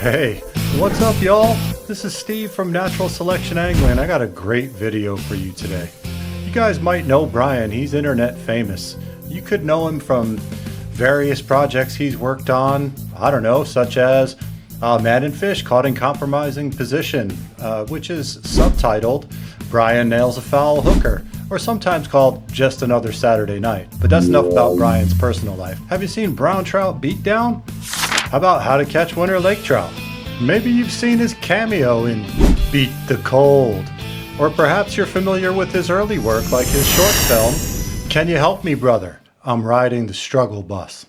Hey, what's up y'all? This is Steve from Natural Selection Angling. I got a great video for you today. You guys might know Brian, he's internet famous. You could know him from various projects he's worked on, I don't know, such as Man and Fish Caught in Compromising Position, which is subtitled Brian Nails a Foul Hooker, or sometimes called Just Another Saturday Night. But that's enough about Brian's personal life. Have you seen Brown Trout Beatdown? How about How to Catch Winter Lake Trout? Maybe you've seen his cameo in Beat the Cold. Or perhaps you're familiar with his early work like his short film, Can You Help Me Brother? I'm Riding the Struggle Bus.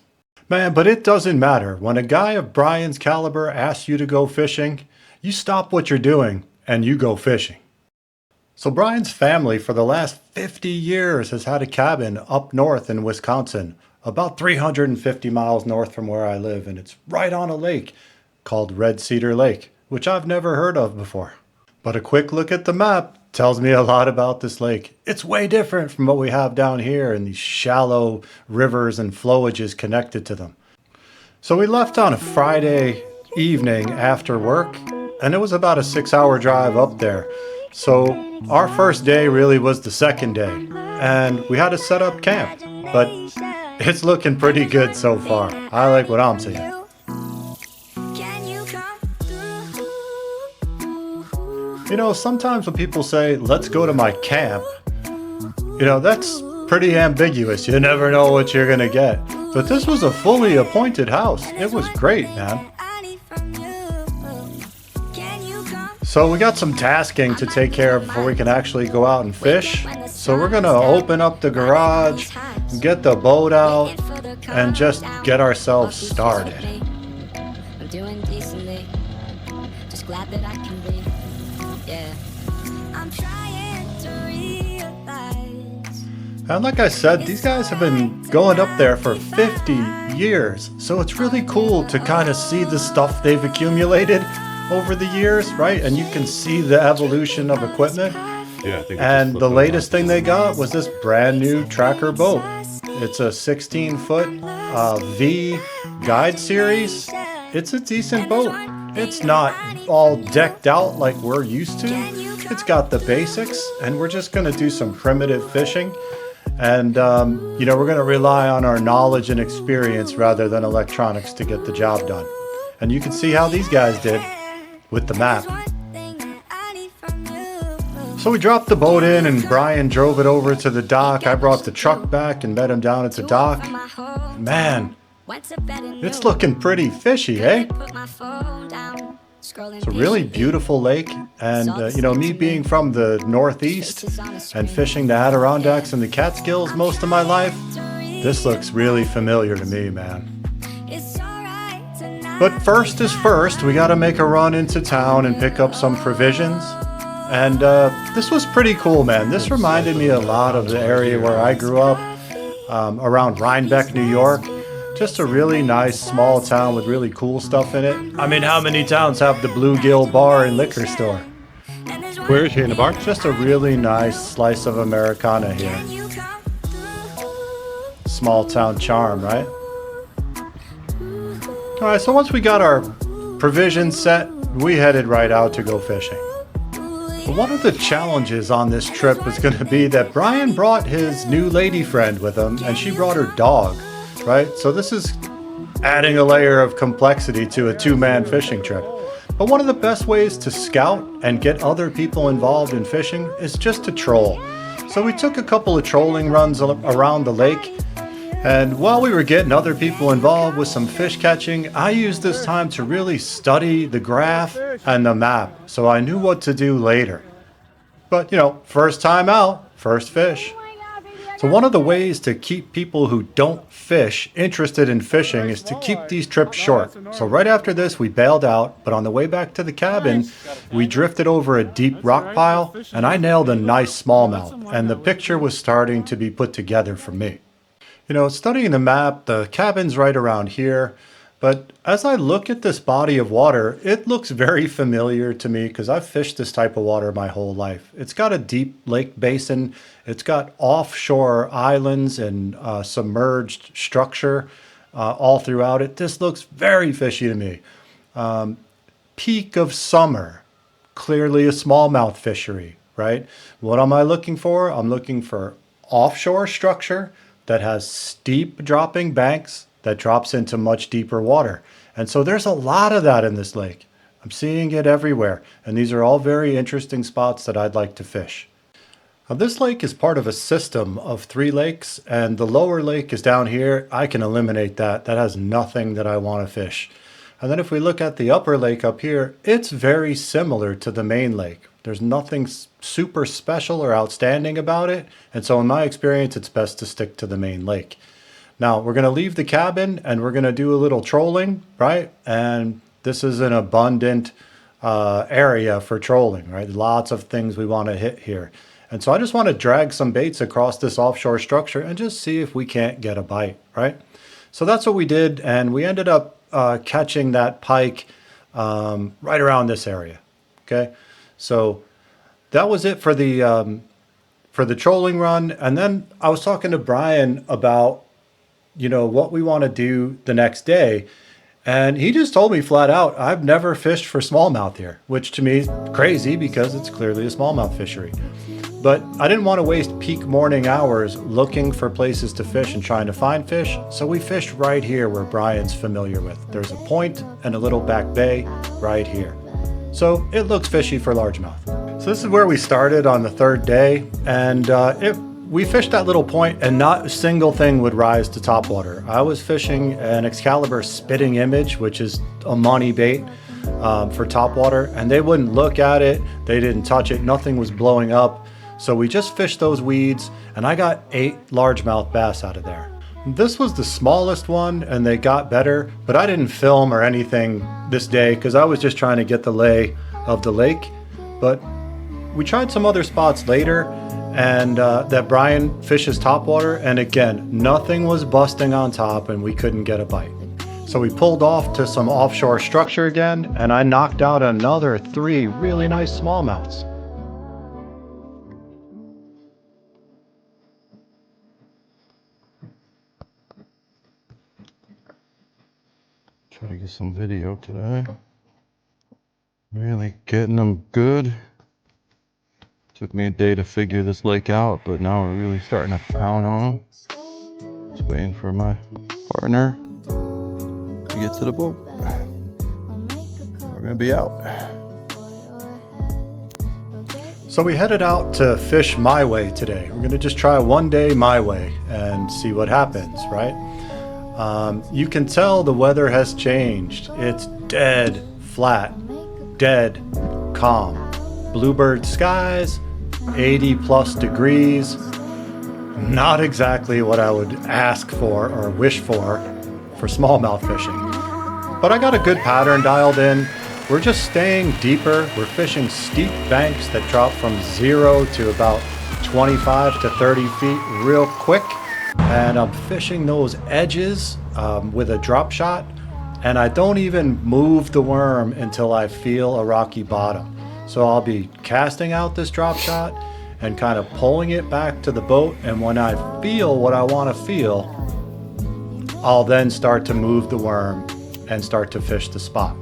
Man, but it doesn't matter. When a guy of Brian's caliber asks you to go fishing, you stop what you're doing and you go fishing. So Brian's family for the last 50 years has had a cabin up north in Wisconsin, about 350 miles north from where I live, and it's right on a lake called Red Cedar Lake, which I've never heard of before. But a quick look at the map tells me a lot about this lake. It's way different from what we have down here and these shallow rivers and flowages connected to them. So we left on a Friday evening after work, and it was about a 6-hour drive up there. So our first day really was the second day, and we had to set up camp, but it's looking pretty good so far. I like what I'm seeing. You know, sometimes when people say, let's go to my camp, you know, that's pretty ambiguous. You never know what you're gonna get. But this was a fully appointed house. It was great, man. So we got some tasking to take care of before we can actually go out and fish. So we're gonna open up the garage, get the boat out, and just get ourselves started. I'm doing decently, just glad that I can breathe. Yeah, I'm trying to realize. And like I said, these guys have been going up there for 50 years. So it's really cool to kind of see the stuff they've accumulated over the years, right? And you can see the evolution of equipment. Yeah, I think and the latest thing they got was this brand new tracker boat. It's a 16-foot V guide series. It's a decent boat. It's not all decked out like we're used to. It's got the basics, and we're just going to do some primitive fishing. And, you know, we're going to rely on our knowledge and experience rather than electronics to get the job done. And you can see how these guys did with the map. So we dropped the boat in and Brian drove it over to the dock. I brought the truck back and met him down at the dock. Man, it's looking pretty fishy, eh? It's a really beautiful lake, and you know, me being from the Northeast and fishing the Adirondacks and the Catskills most of my life, this looks really familiar to me, man. But first is first, we gotta make a run into town and pick up some provisions. And this was pretty cool, man. This reminded me a lot of the area where I grew up, around Rhinebeck, New York. Just a really nice small town with really cool stuff in it. I mean, how many towns have the Bluegill Bar and Liquor Store? Where is he in the bar? Just a really nice slice of Americana here. Small town charm, right? All right, so once we got our provisions set, we headed right out to go fishing. But one of the challenges on this trip was going to be that Brian brought his new lady friend with him, and she brought her dog, right? So this is adding a layer of complexity to a two-man fishing trip. But one of the best ways to scout and get other people involved in fishing is just to troll. So we took a couple of trolling runs around the lake. And while we were getting other people involved with some fish catching, I used this time to really study the graph and the map, so I knew what to do later. But, you know, first time out, first fish. So one of the ways to keep people who don't fish interested in fishing is to keep these trips short. So right after this, we bailed out, but on the way back to the cabin, we drifted over a deep rock pile, and I nailed a nice smallmouth, and the picture was starting to be put together for me. You know, studying the map, the cabin's right around here, but as I look at this body of water, it looks very familiar to me because I've fished this type of water my whole life. It's got a deep lake basin, it's got offshore islands and submerged structure all throughout it. This looks very fishy to me. peak of summer. Clearly a smallmouth fishery, right? What am I looking for? I'm looking for offshore structure that has steep dropping banks that drops into much deeper water. And so there's a lot of that in this lake. I'm seeing it everywhere. And these are all very interesting spots that I'd like to fish. Now, this lake is part of a system of 3 lakes, and the lower lake is down here. I can eliminate that. That has nothing that I want to fish. And then if we look at the upper lake up here, it's very similar to the main lake. There's nothing super special or outstanding about it. And so in my experience, it's best to stick to the main lake. Now we're going to leave the cabin and we're going to do a little trolling, right? And this is an abundant area for trolling, right? Lots of things we want to hit here. And so I just want to drag some baits across this offshore structure and just see if we can't get a bite, right? So that's what we did. And we ended up catching that pike right around this area. Okay. So that was it for the trolling run. And then I was talking to Brian about, what we want to do the next day. And he just told me flat out, I've never fished for smallmouth here, which to me is crazy because it's clearly a smallmouth fishery. But I didn't want to waste peak morning hours looking for places to fish and trying to find fish. So we fished right here where Brian's familiar with. There's a point and a little back bay right here. So it looks fishy for largemouth. So this is where we started on the 3rd day. And we fished that little point and not a single thing would rise to topwater. I was fishing an Excalibur spitting image, which is a money bait for topwater. And they wouldn't look at it. They didn't touch it. Nothing was blowing up. So we just fished those weeds and I got 8 largemouth bass out of there. This was the smallest one and they got better, but I didn't film or anything this day because I was just trying to get the lay of the lake. But we tried some other spots later and that Brian fishes topwater, and again, nothing was busting on top and we couldn't get a bite. So we pulled off to some offshore structure again and I knocked out another 3 really nice smallmouths. Try to get some video today. Really getting them good. Took me a day to figure this lake out, but now we're really starting to pound on them. Just waiting for my partner to get to the boat. We're gonna be out. So we headed out to fish my way today. We're gonna just try one day my way and see what happens, right? You can tell the weather has changed. It's dead flat, dead calm. Bluebird skies, 80 plus degrees. Not exactly what I would ask for or wish for smallmouth fishing. But I got a good pattern dialed in. We're just staying deeper. We're fishing steep banks that drop from 0 to about 25 to 30 feet real quick. And I'm fishing those edges with a drop shot, and I don't even move the worm until I feel a rocky bottom. So I'll be casting out this drop shot and kind of pulling it back to the boat, and when I feel what I want to feel, I'll then start to move the worm and start to fish the spot.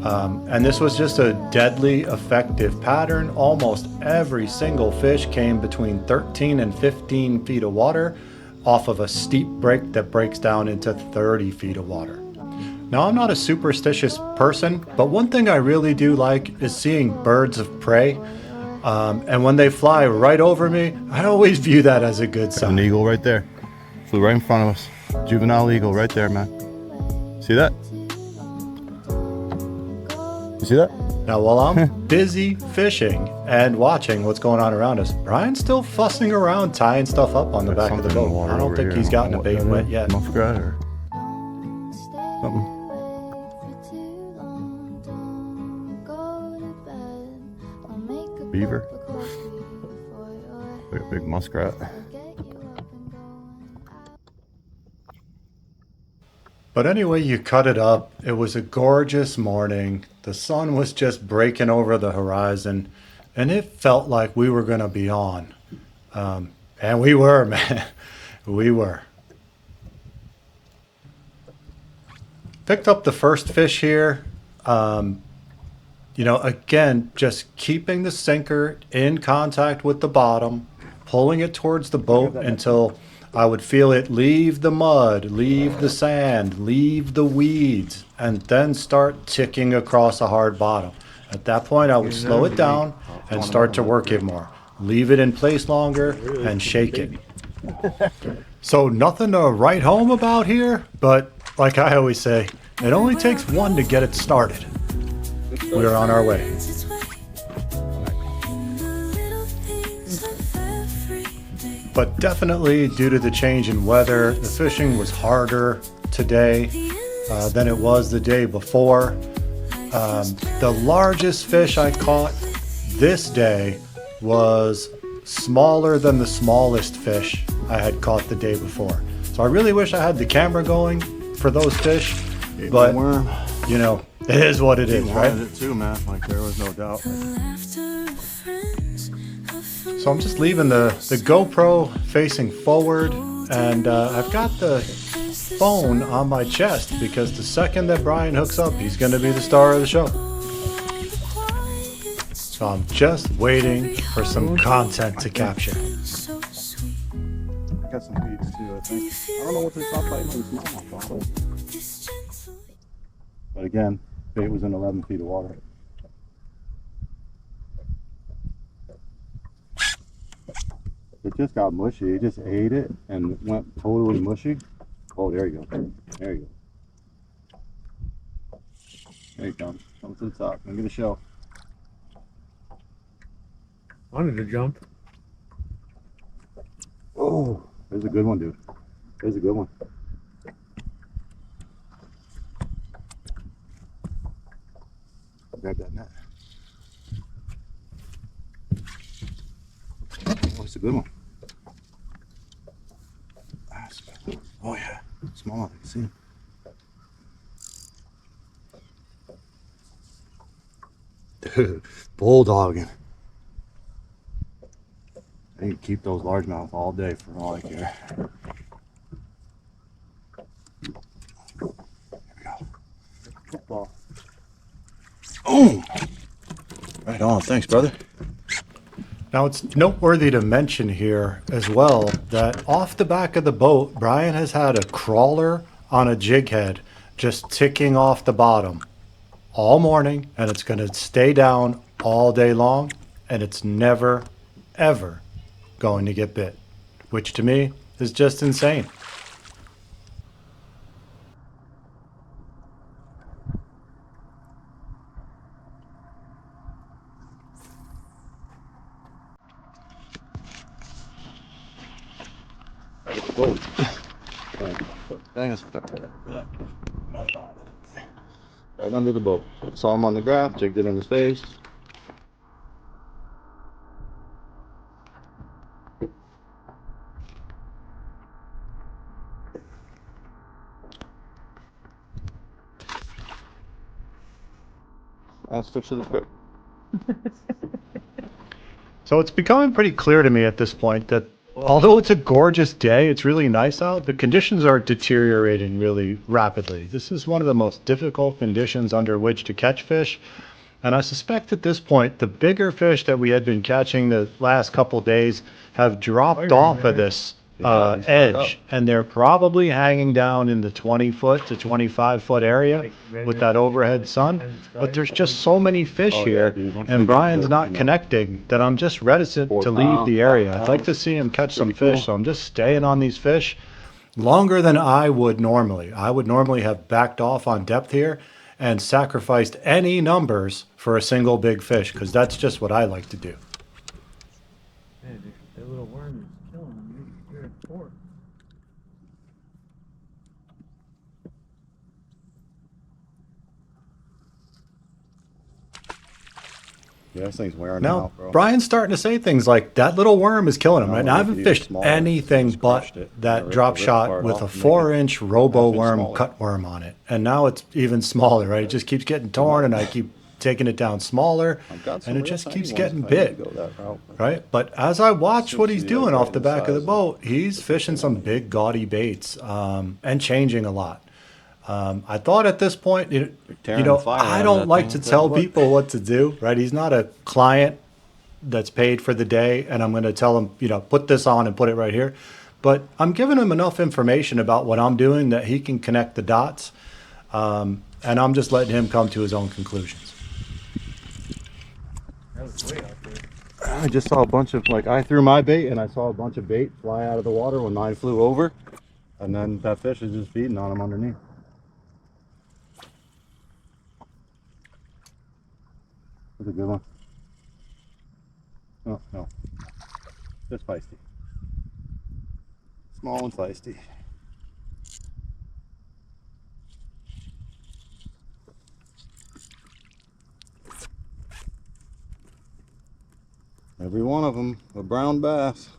And this was just a deadly effective pattern. Almost every single fish came between 13 and 15 feet of water off of a steep break that breaks down into 30 feet of water. Now, I'm not a superstitious person, but one thing I really do like is seeing birds of prey. And when they fly right over me, I always view that as a good sign. An eagle right there. Flew right in front of us. Juvenile eagle right there, man. See that? You see that? Now, while I'm busy fishing and watching what's going on around us, Brian's still fussing around tying stuff up on the back of the boat. I don't think he's gotten a bait wet yet. Muskrat or something. Beaver. Like a big muskrat. But anyway, you cut it up. It was a gorgeous morning. The sun was just breaking over the horizon, and it felt like we were going to be on. And we were, man. We were. Picked up the first fish here. Again, just keeping the sinker in contact with the bottom, pulling it towards the boat until I would feel it leave the mud, leave the sand, leave the weeds, and then start ticking across a hard bottom. At that point, I would slow it down and start to work it more. Leave it in place longer and shake it. So nothing to write home about here, but like I always say, it only takes one to get it started. We're on our way. But definitely due to the change in weather, the fishing was harder today than it was the day before. The largest fish I caught this day was smaller than the smallest fish I had caught the day before. So I really wish I had the camera going for those fish, but it is what it is, right? It too, man. Like there was no doubt. So I'm just leaving the GoPro facing forward, and I've got the phone on my chest because the second that Brian hooks up, he's going to be the star of the show. So I'm just waiting for some content to capture. I got some beats too, I think. I don't know what this soft bite is small. But again, bait was in 11 feet of water. It just got mushy. It just ate it and it went totally mushy. Oh, there you go. There you go. There you come. Come to the top. Look at the shell. Wanted to jump. Oh, there's a good one, dude. There's a good one. Grab that net. Oh, it's a good one. Oh yeah, smallmouth. I can see him. Dude, bulldogging. I can keep those largemouth all day for all I care. Here we go. Football. Oh! Right on. Thanks, brother. Now it's noteworthy to mention here as well that off the back of the boat, Brian has had a crawler on a jig head just ticking off the bottom all morning, and it's going to stay down all day long, and it's never, ever going to get bit, which to me is just insane. Whoa. Dang, it's right under the boat. Saw him on the graph, jigged it in his face. Last fish of the trip. So it's becoming pretty clear to me at this point that although it's a gorgeous day, it's really nice out, the conditions are deteriorating really rapidly. This is one of the most difficult conditions under which to catch fish. And I suspect at this point, the bigger fish that we had been catching the last couple days have dropped off of this edge, and they're probably hanging down in the 20-foot to 25-foot area with that overhead sun. But there's just so many fish here, and Brian's not connecting, that I'm just reticent to leave the area. I'd like to see him catch some fish, so I'm just staying on these fish longer than I would normally. I would normally have backed off on depth here and sacrificed any numbers for a single big fish, because that's just what I like to do. Man, that little worm is killing him. You're at 4. Yeah, this thing's wearing Now, out, bro. Brian's starting to say things like, that little worm is killing him. Right now, I haven't fished anything but that drop shot with a 4-inch robo worm cutworm on it. And now it's even smaller, right? It just keeps getting torn, and I keep taking it down smaller, and it just keeps getting bit, right? But as I watch what he's doing off the back of the boat, he's fishing some big gaudy baits and changing a lot. I thought at this point, tearing the fire I out of don't that like thing. to tell people what to do, right? He's not a client that's paid for the day, and I'm going to tell him, put this on and put it right here. But I'm giving him enough information about what I'm doing that he can connect the dots, and I'm just letting him come to his own conclusions. That was way out there. I just saw a bunch of, I threw my bait and I saw a bunch of bait fly out of the water when mine flew over. And then that fish is just feeding on them underneath. That's a good one. Oh, no. Just feisty. Small and feisty. Every one of them a brown bass.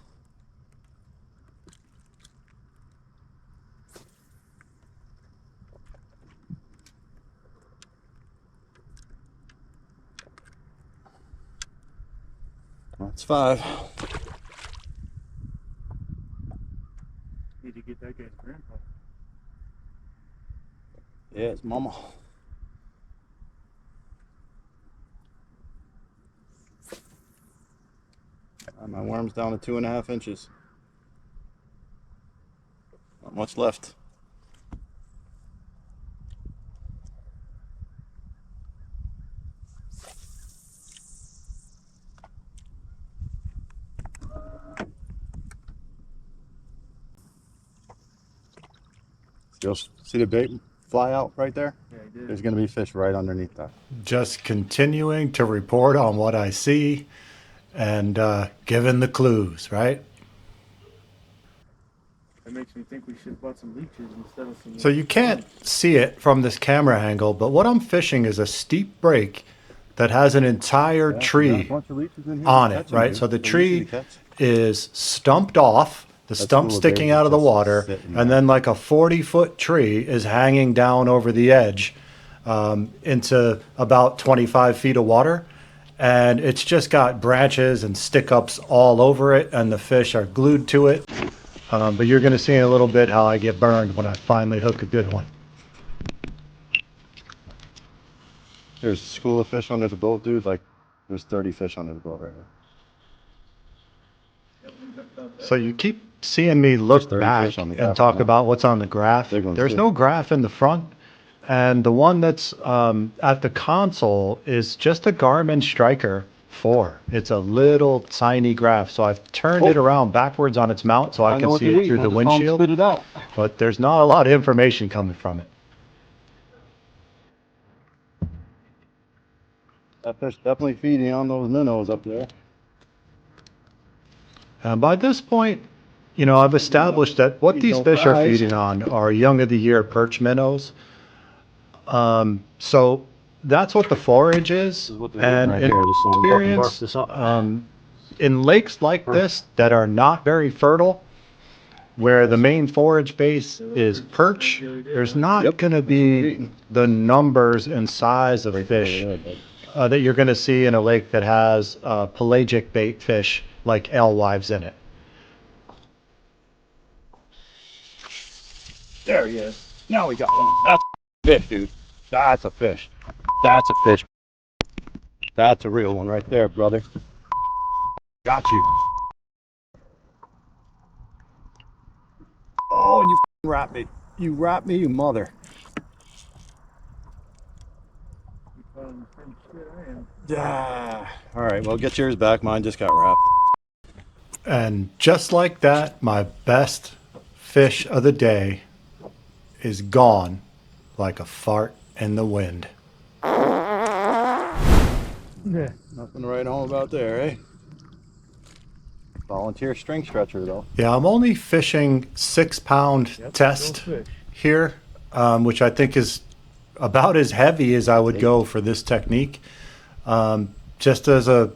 That's 5. Need to get that guy's grandpa. Yeah, it's mama. My worm's down to 2.5 inches. Not much left. You'll see the bait fly out right there? Yeah, I did. There's going to be fish right underneath that. Just continuing to report on what I see and giving the clues, right? That makes me think we should have bought some leeches instead of some. So you can't see it from this camera angle, but what I'm fishing is a steep break that has an entire tree on it, right? So the tree is stumped off, the stump sticking out of the water, and then like a 40-foot tree is hanging down over the edge into about 25 feet of water. And it's just got branches and stick-ups all over it, and the fish are glued to it. But you're going to see in a little bit how I get burned when I finally hook a good one. There's a school of fish under the boat, dude. There's 30 fish under the boat right now. So you keep seeing me look 30 back fish on the and app talk now. about what's on the graph. Big ones There's too. no graph in the front. And the one that's at the console is just a Garmin Striker 4. It's a little tiny graph. So I've turned it around backwards on its mount so I can see it through the windshield. Spit it out. But there's not a lot of information coming from it. That fish definitely feeding on those minnows up there. And by this point, I've established that what these no fish are fries. feeding on are young of the year perch minnows. So that's what the forage is. And in experience, in lakes like this that are not very fertile, where the main forage base is perch, there's not going to be the numbers and size of fish that you're going to see in a lake that has pelagic bait fish like alewives in it. There he is. Now we got one. That's a fish, dude. That's a fish. That's a fish. That's a real one right there, brother. Got you. Oh, you wrapped me. You wrapped me, you mother. Yeah. All right, well, get yours back. Mine just got wrapped. And just like that, my best fish of the day is gone like a fart in the wind. Yeah. Nothing to write home about there, eh? Volunteer string stretcher, though. Yeah, I'm only fishing 6-pound test here, which I think is about as heavy as I would go for this technique. Just as a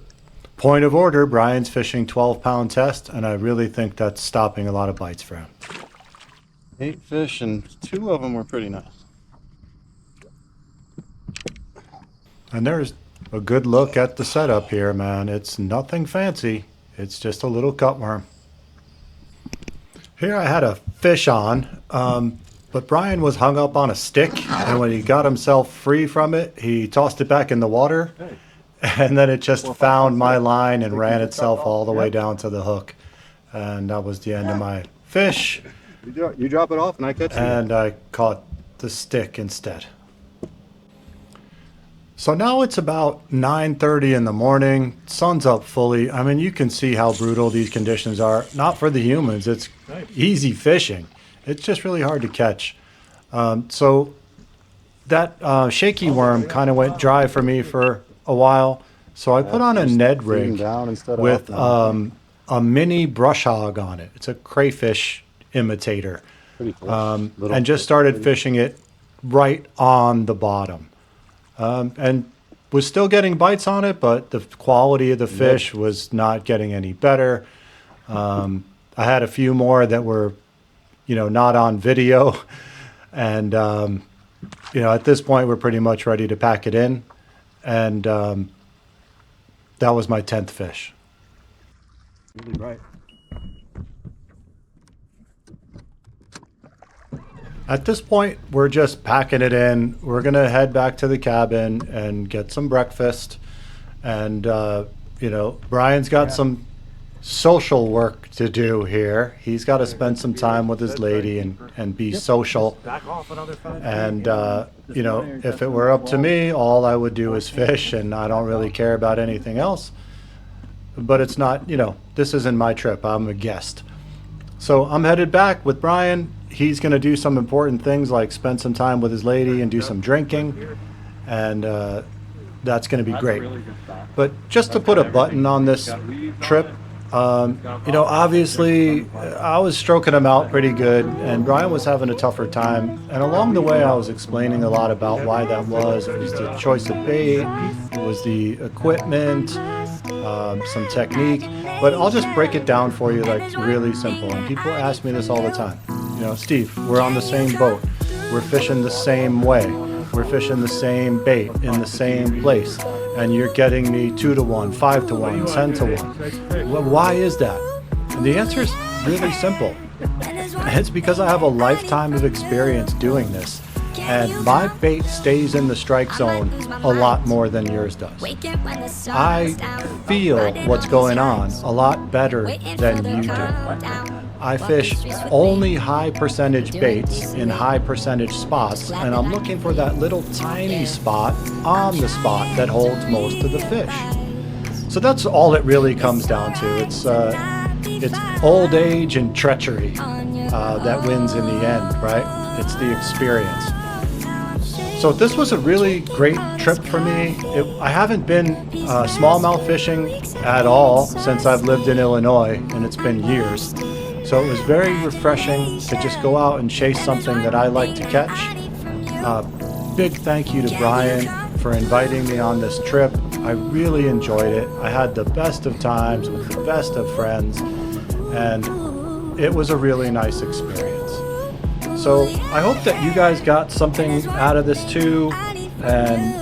point of order, Brian's fishing 12-pound test, and I really think that's stopping a lot of bites for him. 8 fish, and 2 of them were pretty nice. And there's a good look at the setup here, man. It's nothing fancy. It's just a little cutworm. Here I had a fish on. But Brian was hung up on a stick, and when he got himself free from it, he tossed it back in the water, and then it just found my line and ran itself all the way down to the hook. And that was the end of my fish. You drop it off and I catch it. And I caught the stick instead. So now it's about 9:30 in the morning. Sun's up fully. I mean, you can see how brutal these conditions are. Not for the humans. It's easy fishing. It's just really hard to catch. So that shaky worm kind of went dry for me for a while. So I put on a Ned rig with a mini brush hog on it. It's a crayfish imitator. And just started fishing it right on the bottom. And was still getting bites on it, but the quality of the fish was not getting any better. I had a few more that were, not on video. And, at this point, we're pretty much ready to pack it in. And that was my 10th fish. Really right. At this point, we're just packing it in. We're going to head back to the cabin and get some breakfast. And, Brian's got some social work to do here. He's got to spend some time with his lady and be social. And, if it were up to me, all I would do is fish, and I don't really care about anything else. But it's not, this isn't my trip. I'm a guest. So I'm headed back with Brian. He's going to do some important things like spend some time with his lady and do some drinking. And that's going to be great. But just to put a button on this trip, obviously I was stroking him out pretty good, and Brian was having a tougher time. And along the way, I was explaining a lot about why that was. It was the choice of bait, it was the equipment, some technique. But I'll just break it down for you like really simple. And people ask me this all the time. Steve, we're on the same boat. We're fishing the same way. We're fishing the same bait in the same place. And you're getting me 2 to 1, 5 to 1, 10 to 1. Well, why is that? And the answer is really simple. It's because I have a lifetime of experience doing this. And my bait stays in the strike zone a lot more than yours does. I feel what's going on a lot better than you do. I fish only high percentage baits in high percentage spots, and I'm looking for that little tiny spot on the spot that holds most of the fish. So that's all it really comes down to. It's old age and treachery that wins in the end, right? It's the experience. So this was a really great trip for me. I haven't been smallmouth fishing at all since I've lived in Illinois, and it's been years. So it was very refreshing to just go out and chase something that I like to catch. Big thank you to Brian for inviting me on this trip. I really enjoyed it. I had the best of times with the best of friends, and it was a really nice experience. So I hope that you guys got something out of this too, and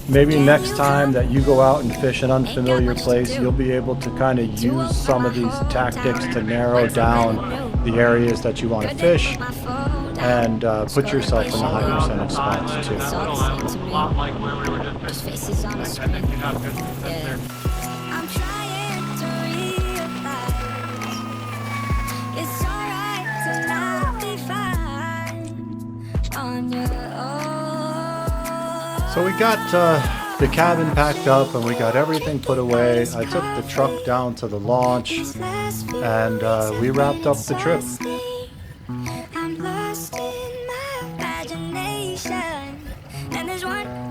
maybe next time that you go out and fish an unfamiliar place, you'll be able to kind of use some of these tactics to narrow down the areas that you want to fish and put yourself in the high percentage spots too. I'm trying to realize it's alright to not be fine on your own. So we got the cabin packed up and we got everything put away. I took the truck down to the launch and we wrapped up the trip.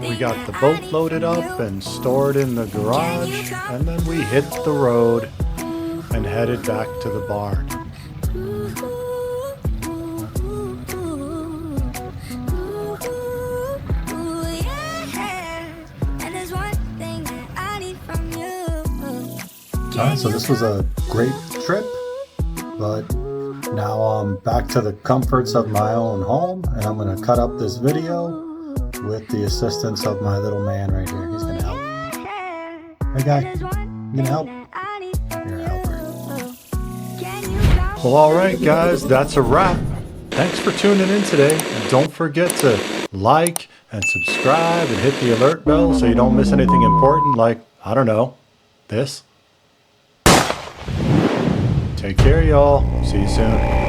We got the boat loaded up and stored in the garage, and then we hit the road and headed back to the barn. Alright, so this was a great trip, but now I'm back to the comforts of my own home, and I'm going to cut up this video with the assistance of my little man right here. He's going to help. Hey guy, you going to help? You're a helper. Well, alright guys, that's a wrap. Thanks for tuning in today. And don't forget to like and subscribe and hit the alert bell so you don't miss anything important like, I don't know, this. Take care, y'all. See you soon.